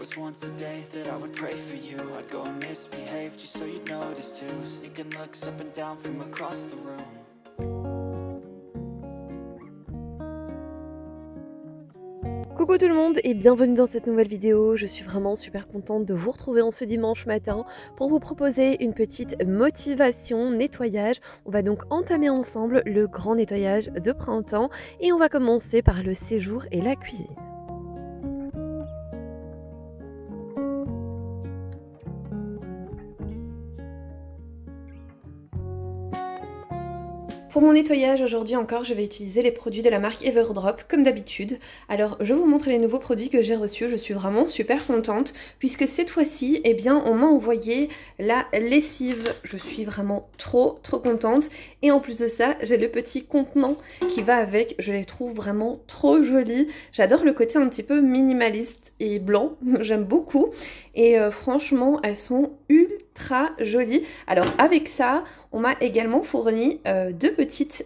was once a day that I would pray for you. I'd go and misbehave just so you'd notice too. Sneaking looks up and down from across the room. Coucou tout le monde et bienvenue dans cette nouvelle vidéo. Je suis vraiment super contente de vous retrouver en ce dimanche matin pour vous proposer une petite motivation nettoyage. On va donc entamer ensemble le grand nettoyage de printemps et on va commencer par le séjour et la cuisine. Pour mon nettoyage aujourd'hui encore, je vais utiliser les produits de la marque Everdrop comme d'habitude. Alors je vous montre les nouveaux produits que j'ai reçus, je suis vraiment super contente puisque cette fois-ci, eh bien, on m'a envoyé la lessive. Je suis vraiment trop contente et en plus de ça, j'ai le petit contenant qui va avec. Je les trouve vraiment trop jolis. J'adore le côté un petit peu minimaliste et blanc, j'aime beaucoup et franchement, elles sont ultra jolies. Alors avec ça, on m'a également fourni deux petites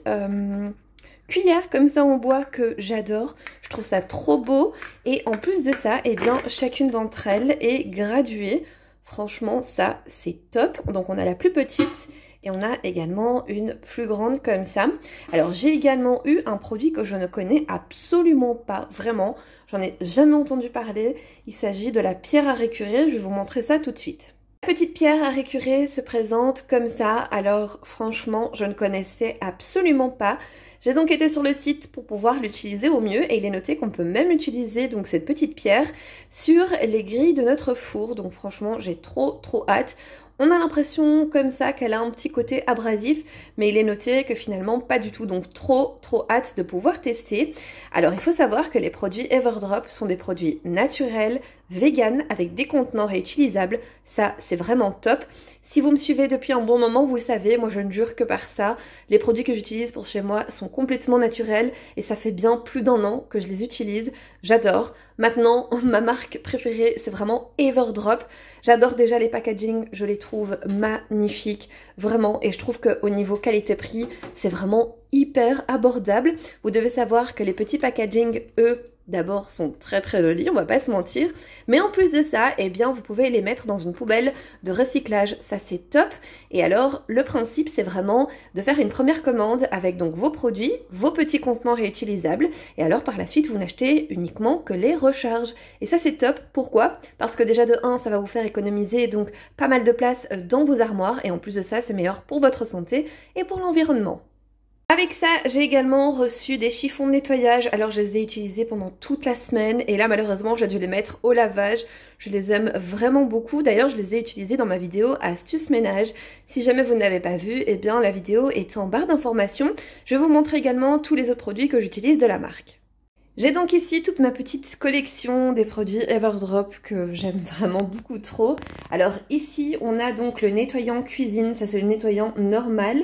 cuillères comme ça en bois que j'adore. Je trouve ça trop beau et en plus de ça, eh bien chacune d'entre elles est graduée. Franchement, ça c'est top. Donc on a la plus petite et on a également une plus grande comme ça. Alors j'ai également eu un produit que je ne connais absolument pas, vraiment. J'en ai jamais entendu parler. Il s'agit de la pierre à récurer. Je vais vous montrer ça tout de suite. La petite pierre à récurer se présente comme ça. Alors franchement, je ne connaissais absolument pas. J'ai donc été sur le site pour pouvoir l'utiliser au mieux et il est noté qu'on peut même utiliser donc cette petite pierre sur les grilles de notre four. Donc franchement, j'ai trop hâte. On a l'impression comme ça qu'elle a un petit côté abrasif, mais il est noté que finalement pas du tout, donc trop hâte de pouvoir tester. Alors il faut savoir que les produits Everdrop sont des produits naturels, vegan, avec des contenants réutilisables. Ça c'est vraiment top. Si vous me suivez depuis un bon moment, vous le savez, moi je ne jure que par ça. Les produits que j'utilise pour chez moi sont complètement naturels et ça fait bien plus d'1 an que je les utilise. J'adore. Maintenant, ma marque préférée, c'est vraiment Everdrop. J'adore déjà les packaging, je les trouve magnifiques, vraiment. Et je trouve qu'au niveau qualité-prix, c'est vraiment hyper abordable. Vous devez savoir que les petits packaging, eux, d'abord sont très jolis, on va pas se mentir. Mais en plus de ça, eh bien, vous pouvez les mettre dans une poubelle de recyclage. Ça, c'est top. Et alors, le principe, c'est vraiment de faire une première commande avec donc vos produits, vos petits contenants réutilisables. Et alors, par la suite, vous n'achetez uniquement que les recharges. Et ça, c'est top. Pourquoi? Parce que déjà, de 1, ça va vous faire économiser donc pas mal de place dans vos armoires. Et en plus de ça, c'est meilleur pour votre santé et pour l'environnement. Avec ça, j'ai également reçu des chiffons de nettoyage. Alors je les ai utilisés pendant toute la semaine et là malheureusement j'ai dû les mettre au lavage. Je les aime vraiment beaucoup. D'ailleurs je les ai utilisés dans ma vidéo astuce ménage. Si jamais vous ne l'avez pas vu, eh bien la vidéo est en barre d'informations. Je vais vous montrer également tous les autres produits que j'utilise de la marque. J'ai donc ici toute ma petite collection des produits Everdrop que j'aime vraiment beaucoup trop. Alors ici on a donc le nettoyant cuisine, ça c'est le nettoyant normal.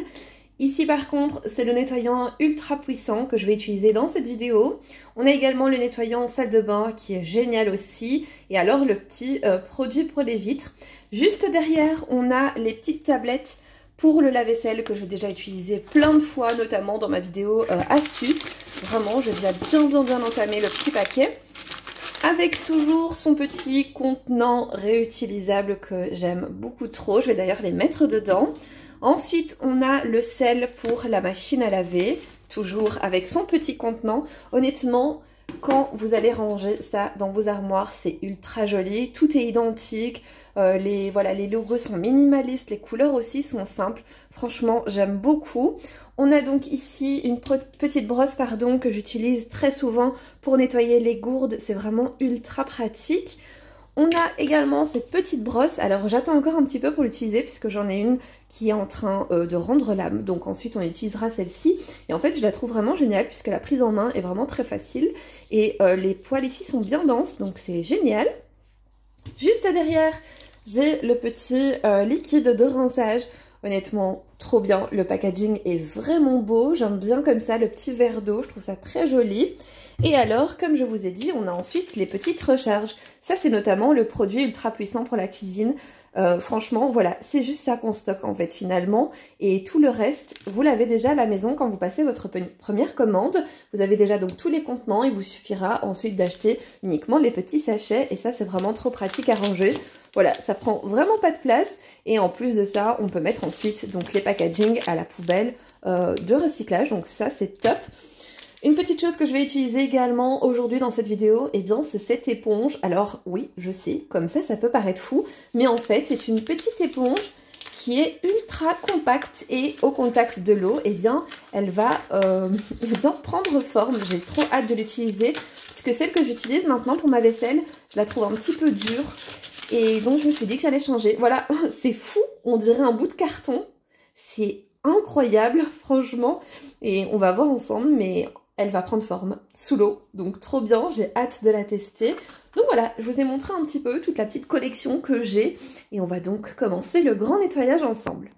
Ici par contre, c'est le nettoyant ultra puissant que je vais utiliser dans cette vidéo. On a également le nettoyant salle de bain qui est génial aussi. Et alors le petit produit pour les vitres. Juste derrière, on a les petites tablettes pour le lave-vaisselle que j'ai déjà utilisé plein de fois, notamment dans ma vidéo astuce. Vraiment, j'ai déjà bien entamé le petit paquet. Avec toujours son petit contenant réutilisable que j'aime beaucoup trop. Je vais d'ailleurs les mettre dedans. Ensuite, on a le sel pour la machine à laver, toujours avec son petit contenant. Honnêtement, quand vous allez ranger ça dans vos armoires, c'est ultra joli. Tout est identique. Les logos sont minimalistes, les couleurs aussi sont simples. Franchement, j'aime beaucoup. On a donc ici une petite brosse que j'utilise très souvent pour nettoyer les gourdes. C'est vraiment ultra pratique. On a également cette petite brosse, alors j'attends encore un petit peu pour l'utiliser puisque j'en ai une qui est en train de rendre l'âme, donc ensuite on utilisera celle-ci. Et en fait je la trouve vraiment géniale puisque la prise en main est vraiment très facile et les poils ici sont bien denses, donc c'est génial. Juste derrière, j'ai le petit liquide de rinçage. Honnêtement, trop bien, le packaging est vraiment beau, j'aime bien comme ça le petit verre d'eau, je trouve ça très joli. Et alors, comme je vous ai dit, on a ensuite les petites recharges. Ça, c'est notamment le produit ultra puissant pour la cuisine. Franchement, voilà, c'est juste ça qu'on stocke en fait finalement. Et tout le reste, vous l'avez déjà à la maison quand vous passez votre première commande. Vous avez déjà donc tous les contenants, il vous suffira ensuite d'acheter uniquement les petits sachets. Et ça, c'est vraiment trop pratique à ranger. Voilà, ça prend vraiment pas de place. Et en plus de ça, on peut mettre ensuite donc les packaging à la poubelle de recyclage. Donc ça, c'est top. Une petite chose que je vais utiliser également aujourd'hui dans cette vidéo, eh bien c'est cette éponge. Alors oui, je sais, comme ça peut paraître fou, mais en fait c'est une petite éponge qui est ultra compacte et au contact de l'eau, eh bien elle va prendre forme. J'ai trop hâte de l'utiliser puisque celle que j'utilise maintenant pour ma vaisselle, je la trouve un petit peu dure et donc je me suis dit que j'allais changer. Voilà, c'est fou, on dirait un bout de carton, c'est incroyable franchement et on va voir ensemble, mais elle va prendre forme sous l'eau, donc trop bien, j'ai hâte de la tester. Donc voilà, je vous ai montré un petit peu toute la petite collection que j'ai et on va donc commencer le grand nettoyage ensemble.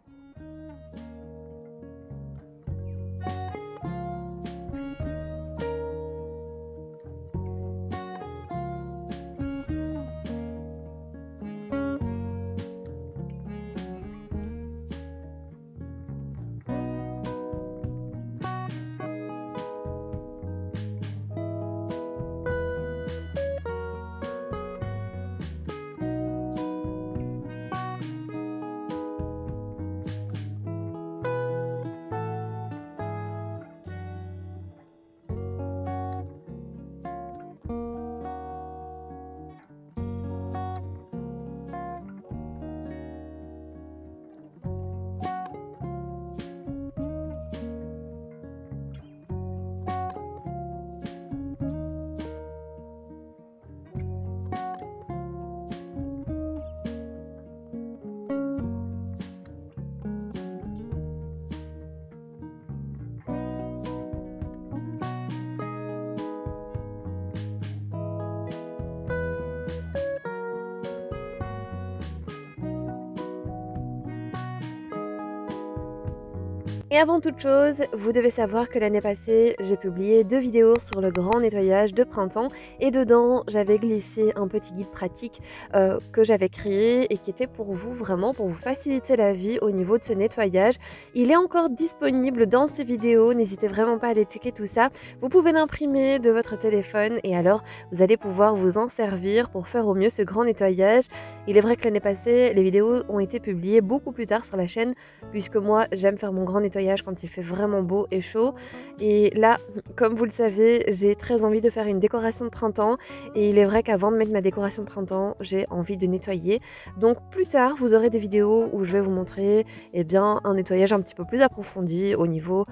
Et avant toute chose, vous devez savoir que l'année passée, j'ai publié 2 vidéos sur le grand nettoyage de printemps et dedans, j'avais glissé un petit guide pratique que j'avais créé et qui était pour vous, vraiment pour vous faciliter la vie au niveau de ce nettoyage. Il est encore disponible dans ces vidéos, n'hésitez vraiment pas à aller checker tout ça. Vous pouvez l'imprimer de votre téléphone et alors vous allez pouvoir vous en servir pour faire au mieux ce grand nettoyage. Il est vrai que l'année passée, les vidéos ont été publiées beaucoup plus tard sur la chaîne puisque moi, j'aime faire mon grand nettoyage quand il fait vraiment beau et chaud. Et là, comme vous le savez, j'ai très envie de faire une décoration de printemps et il est vrai qu'avant de mettre ma décoration de printemps, j'ai envie de nettoyer. Donc plus tard, vous aurez des vidéos où je vais vous montrer un nettoyage un petit peu plus approfondi au niveau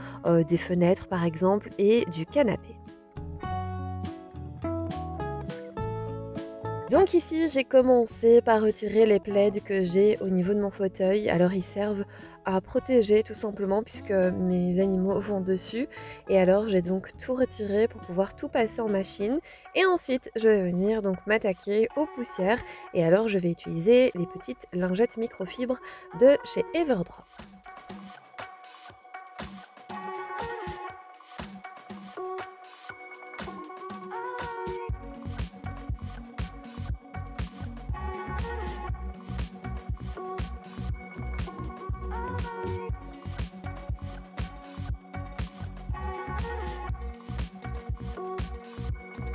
des fenêtres par exemple et du canapé. Donc ici, j'ai commencé par retirer les plaids que j'ai au niveau de mon fauteuil. Alors ils servent à protéger tout simplement puisque mes animaux vont dessus. Et alors j'ai donc tout retiré pour pouvoir tout passer en machine. Et ensuite, je vais venir donc m'attaquer aux poussières. Et alors je vais utiliser les petites lingettes microfibres de chez Everdrop.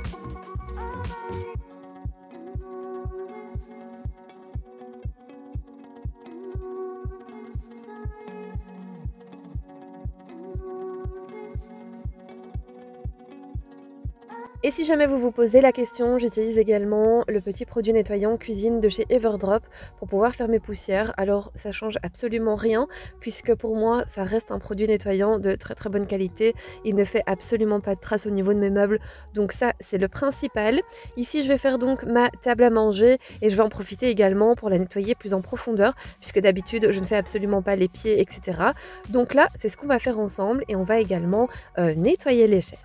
We'll be right back. Et si jamais vous vous posez la question, j'utilise également le petit produit nettoyant cuisine de chez Everdrop pour pouvoir faire mes poussières. Alors ça change absolument rien puisque pour moi ça reste un produit nettoyant de très très bonne qualité. Il ne fait absolument pas de traces au niveau de mes meubles, donc ça c'est le principal. Ici je vais faire donc ma table à manger et je vais en profiter également pour la nettoyer plus en profondeur puisque d'habitude je ne fais absolument pas les pieds, etc. Donc là c'est ce qu'on va faire ensemble et on va également nettoyer les chaises.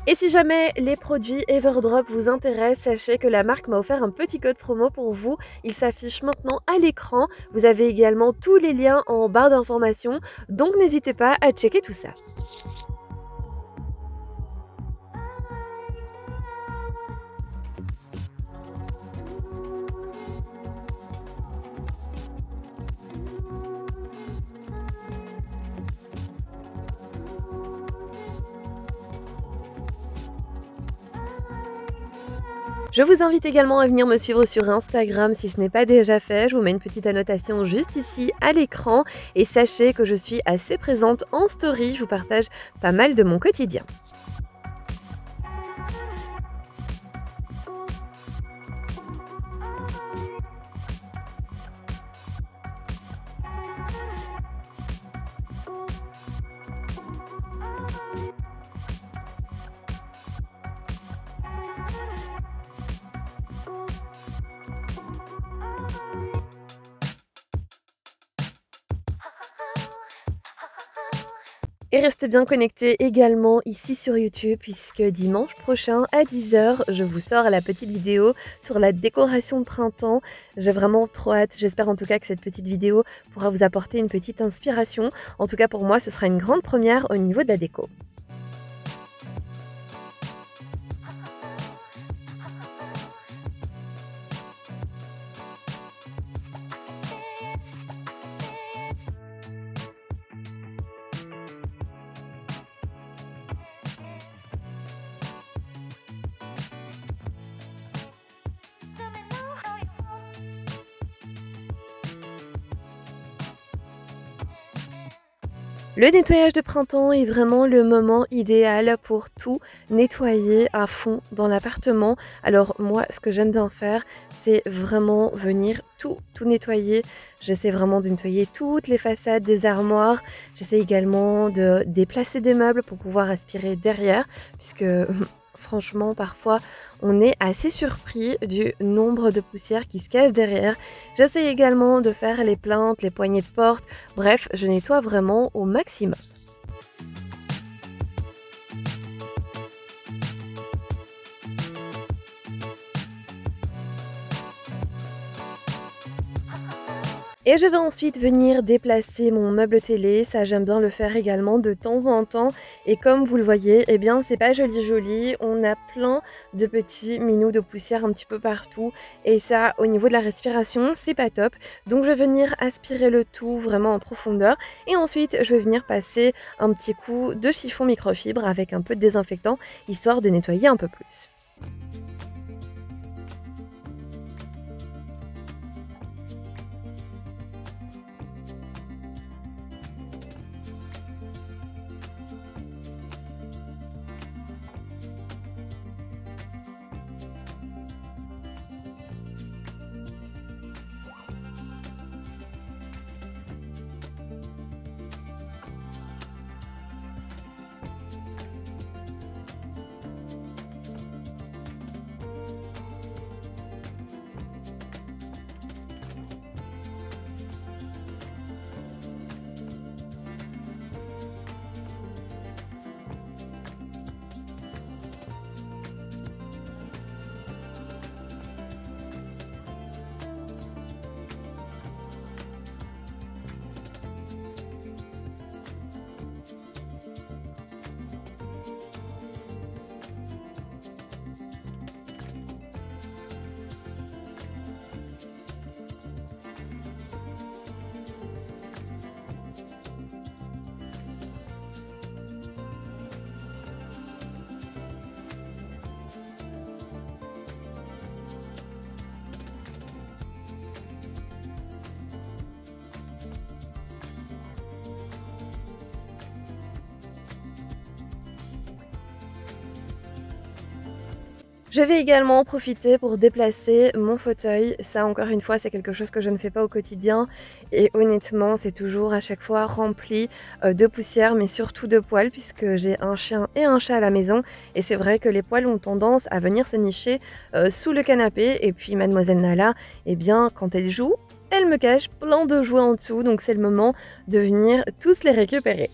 Et si jamais les produits Everdrop vous intéressent, sachez que la marque m'a offert un petit code promo pour vous. Il s'affiche maintenant à l'écran. Vous avez également tous les liens en barre d'informations, donc n'hésitez pas à checker tout ça. Je vous invite également à venir me suivre sur Instagram si ce n'est pas déjà fait. Je vous mets une petite annotation juste ici à l'écran et sachez que je suis assez présente en story. Je vous partage pas mal de mon quotidien. Et restez bien connectés également ici sur YouTube puisque dimanche prochain à 10 h, je vous sors la petite vidéo sur la décoration de printemps. J'ai vraiment trop hâte, j'espère en tout cas que cette petite vidéo pourra vous apporter une petite inspiration. En tout cas pour moi, ce sera une grande première au niveau de la déco. Le nettoyage de printemps est vraiment le moment idéal pour tout nettoyer à fond dans l'appartement. Alors moi, ce que j'aime bien faire, c'est vraiment venir tout nettoyer. J'essaie vraiment de nettoyer toutes les façades des armoires. J'essaie également de déplacer des meubles pour pouvoir aspirer derrière, puisque franchement, parfois, on est assez surpris du nombre de poussières qui se cachent derrière. J'essaie également de faire les plinthes, les poignées de porte. Bref, je nettoie vraiment au maximum. Et je vais ensuite venir déplacer mon meuble télé, ça j'aime bien le faire également de temps en temps. Et comme vous le voyez, eh bien c'est pas joli, on a plein de petits minous de poussière un petit peu partout. Et ça, au niveau de la respiration, c'est pas top. Donc je vais venir aspirer le tout vraiment en profondeur. Et ensuite, je vais venir passer un petit coup de chiffon microfibre avec un peu de désinfectant, histoire de nettoyer un peu plus. Je vais également en profiter pour déplacer mon fauteuil. Ça, encore une fois, c'est quelque chose que je ne fais pas au quotidien. Et honnêtement, c'est toujours à chaque fois rempli de poussière, mais surtout de poils, puisque j'ai un chien et un chat à la maison. Et c'est vrai que les poils ont tendance à venir se nicher sous le canapé. Et puis mademoiselle Nala, eh bien, quand elle joue, elle me cache plein de jouets en dessous. Donc c'est le moment de venir tous les récupérer.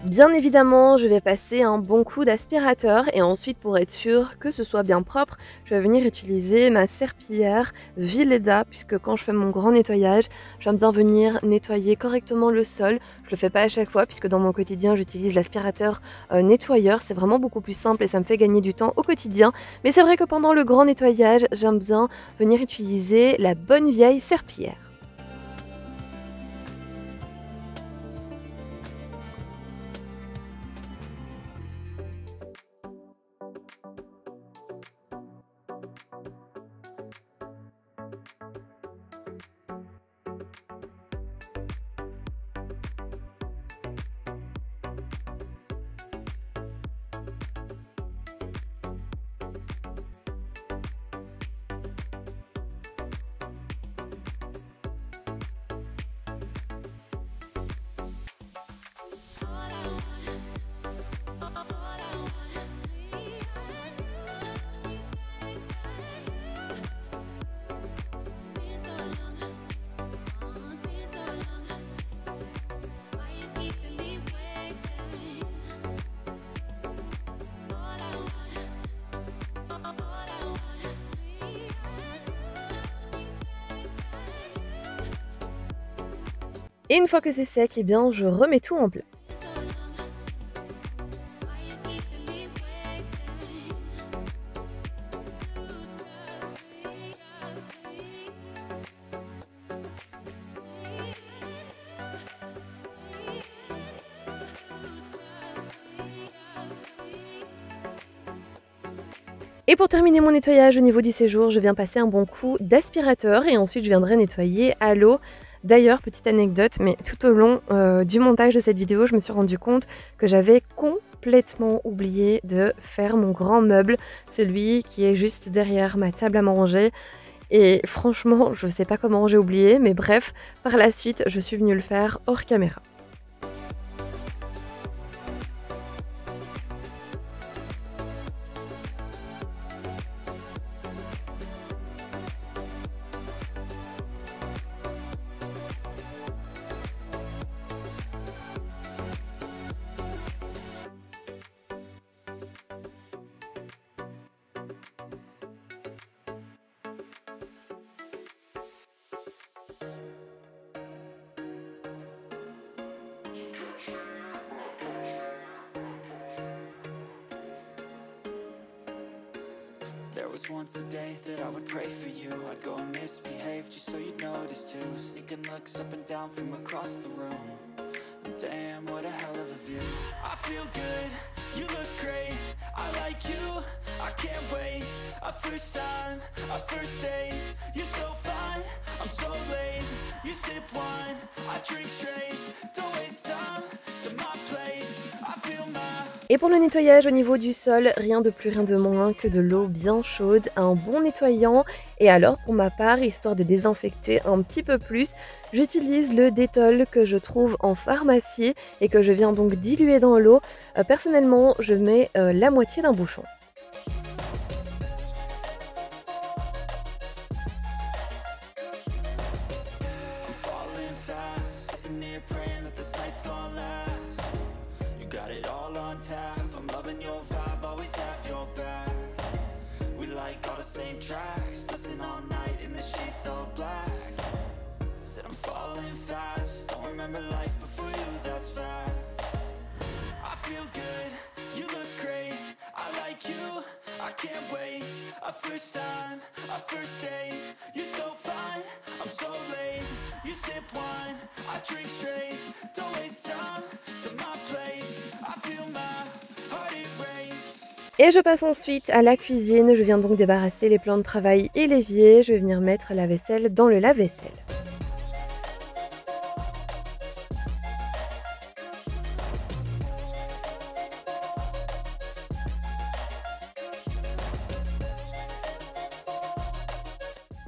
Bien évidemment, je vais passer un bon coup d'aspirateur et ensuite pour être sûr que ce soit bien propre, je vais venir utiliser ma serpillière Vileda puisque quand je fais mon grand nettoyage, j'aime bien venir nettoyer correctement le sol. Je le fais pas à chaque fois puisque dans mon quotidien, j'utilise l'aspirateur nettoyeur. C'est vraiment beaucoup plus simple et ça me fait gagner du temps au quotidien. Mais c'est vrai que pendant le grand nettoyage, j'aime bien venir utiliser la bonne vieille serpillière. Et une fois que c'est sec, eh bien, je remets tout en place. Et pour terminer mon nettoyage au niveau du séjour, je viens passer un bon coup d'aspirateur et ensuite je viendrai nettoyer à l'eau. D'ailleurs, petite anecdote, mais tout au long du montage de cette vidéo, je me suis rendu compte que j'avais complètement oublié de faire mon grand meuble, celui qui est juste derrière ma table à manger. Et franchement, je sais pas comment j'ai oublié, mais bref, par la suite, je suis venue le faire hors caméra. There was once a day that I would pray for you. I'd go and misbehave just so you'd notice too. Sneaking looks up and down from across the room. And damn, what a hell of a view. I feel good, you look great. I like you, I can't wait. A first time, a first date. You're so fine, I'm so late. You sip wine, I drink straight. Don't waste time to my place. I feel my... Et pour le nettoyage au niveau du sol, rien de plus, rien de moins que de l'eau bien chaude, un bon nettoyant. Et alors pour ma part, histoire de désinfecter un petit peu plus, j'utilise le Dettol que je trouve en pharmacie et que je viens donc diluer dans l'eau. Personnellement, je mets la moitié d'un bouchon. I'm loving your vibe, always have your back. We like all the same tracks, listen all night in the sheets all black. Said I'm falling fast, don't remember life before you, that's facts. I feel good, you look great, I like you, I can't wait. A first time, a first date. You're so fine, I'm so late. You sip wine, I drink straight. Don't waste time to my place. I feel my heart erase. Et je passe ensuite à la cuisine. Je viens donc débarrasser les plans de travail et l'évier. Je vais venir mettre la vaisselle dans le lave-vaisselle.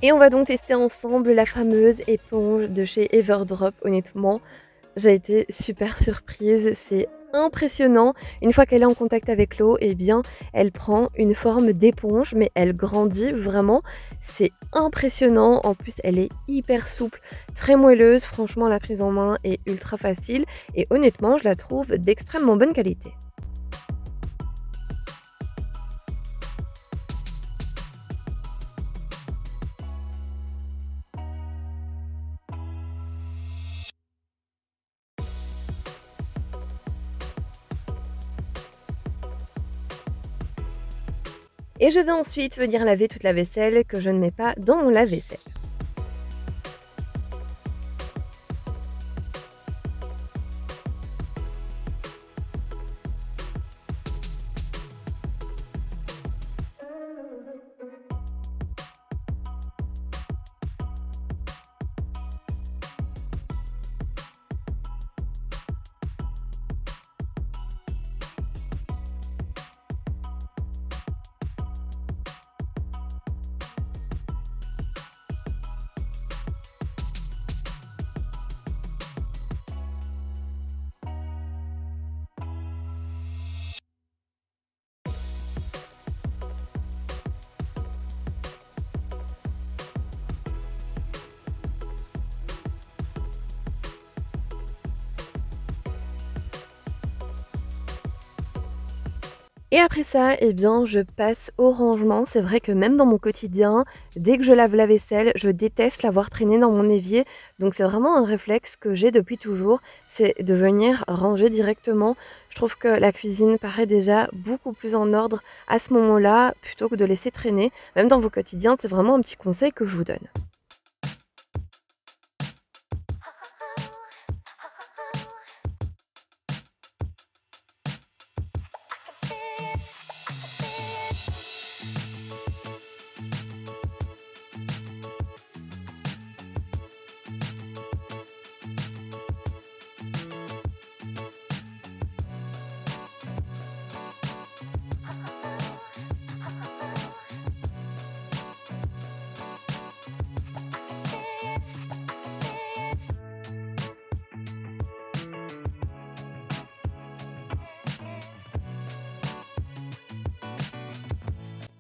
Et on va donc tester ensemble la fameuse éponge de chez Everdrop. Honnêtement, j'ai été super surprise, c'est impressionnant. Une fois qu'elle est en contact avec l'eau, eh bien, elle prend une forme d'éponge, mais elle grandit vraiment. C'est impressionnant. En plus, elle est hyper souple, très moelleuse. Franchement, la prise en main est ultra facile et honnêtement, je la trouve d'extrêmement bonne qualité. Et je vais ensuite venir laver toute la vaisselle que je ne mets pas dans mon lave-vaisselle. Et après ça, eh bien, je passe au rangement. C'est vrai que même dans mon quotidien, dès que je lave la vaisselle, je déteste l'avoir traînée dans mon évier. Donc c'est vraiment un réflexe que j'ai depuis toujours, c'est de venir ranger directement. Je trouve que la cuisine paraît déjà beaucoup plus en ordre à ce moment-là, plutôt que de laisser traîner. Même dans vos quotidiens, c'est vraiment un petit conseil que je vous donne.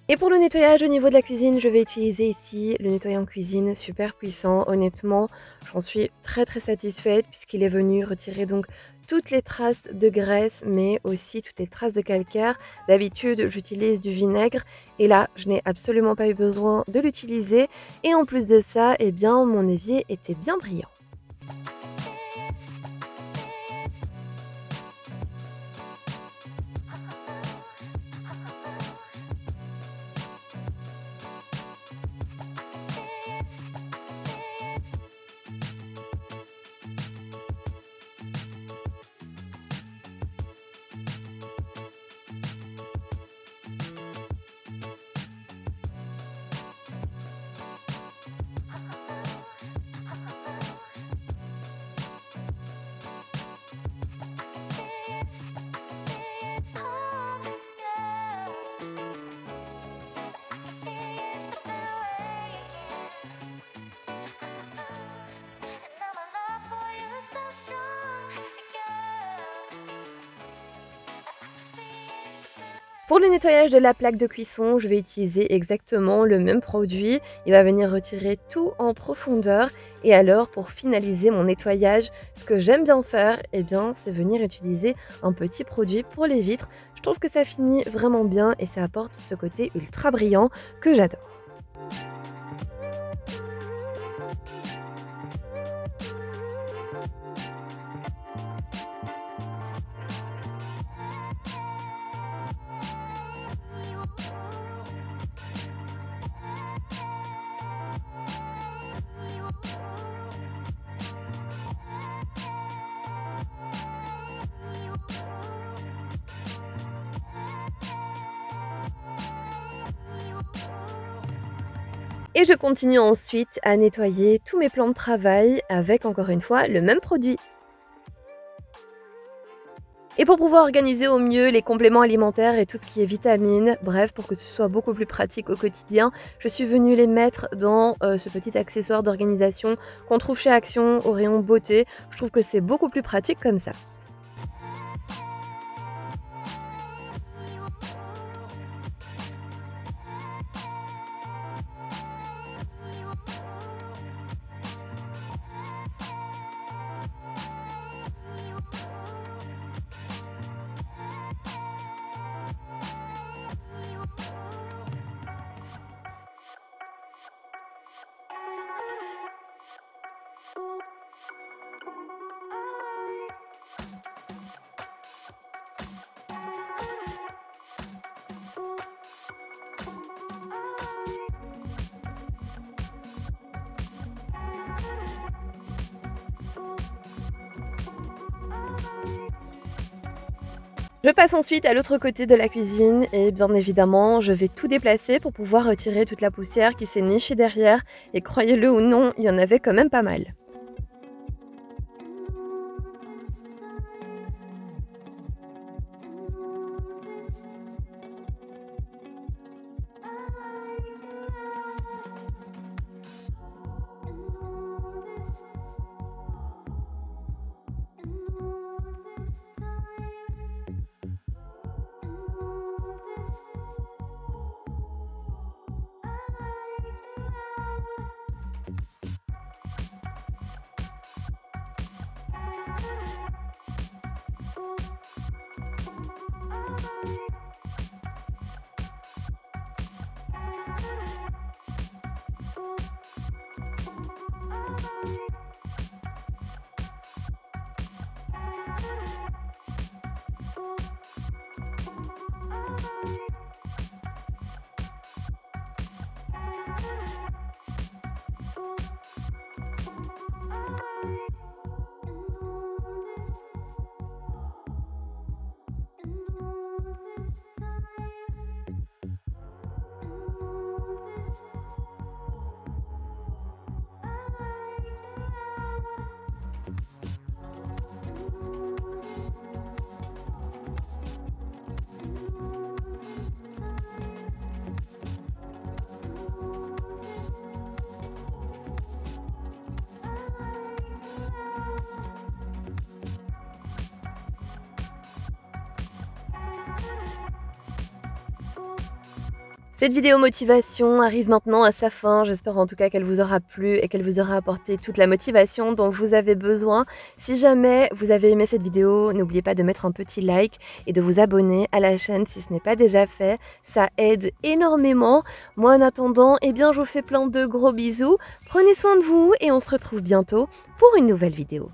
Et pour le nettoyage au niveau de la cuisine, je vais utiliser ici le nettoyant cuisine super puissant. Honnêtement, j'en suis très satisfaite puisqu'il est venu retirer donc toutes les traces de graisse mais aussi toutes les traces de calcaire. D'habitude, j'utilise du vinaigre et là, je n'ai absolument pas eu besoin de l'utiliser. Et en plus de ça, eh bien, mon évier était bien brillant. Pour le nettoyage de la plaque de cuisson, je vais utiliser exactement le même produit. Il va venir retirer tout en profondeur. Et alors, pour finaliser mon nettoyage, ce que j'aime bien faire, eh bien, c'est venir utiliser un petit produit pour les vitres. Je trouve que ça finit vraiment bien et ça apporte ce côté ultra brillant que j'adore. Et je continue ensuite à nettoyer tous mes plans de travail avec encore une fois le même produit. Et pour pouvoir organiser au mieux les compléments alimentaires et tout ce qui est vitamines, bref, pour que ce soit beaucoup plus pratique au quotidien, je suis venue les mettre dans ce petit accessoire d'organisation qu'on trouve chez Action au rayon beauté. Je trouve que c'est beaucoup plus pratique comme ça. Je passe ensuite à l'autre côté de la cuisine et bien évidemment je vais tout déplacer pour pouvoir retirer toute la poussière qui s'est nichée derrière et croyez-le ou non, il y en avait quand même pas mal. Cette vidéo motivation arrive maintenant à sa fin, j'espère en tout cas qu'elle vous aura plu et qu'elle vous aura apporté toute la motivation dont vous avez besoin. Si jamais vous avez aimé cette vidéo, n'oubliez pas de mettre un petit like et de vous abonner à la chaîne si ce n'est pas déjà fait, ça aide énormément. Moi en attendant, eh bien je vous fais plein de gros bisous, prenez soin de vous et on se retrouve bientôt pour une nouvelle vidéo.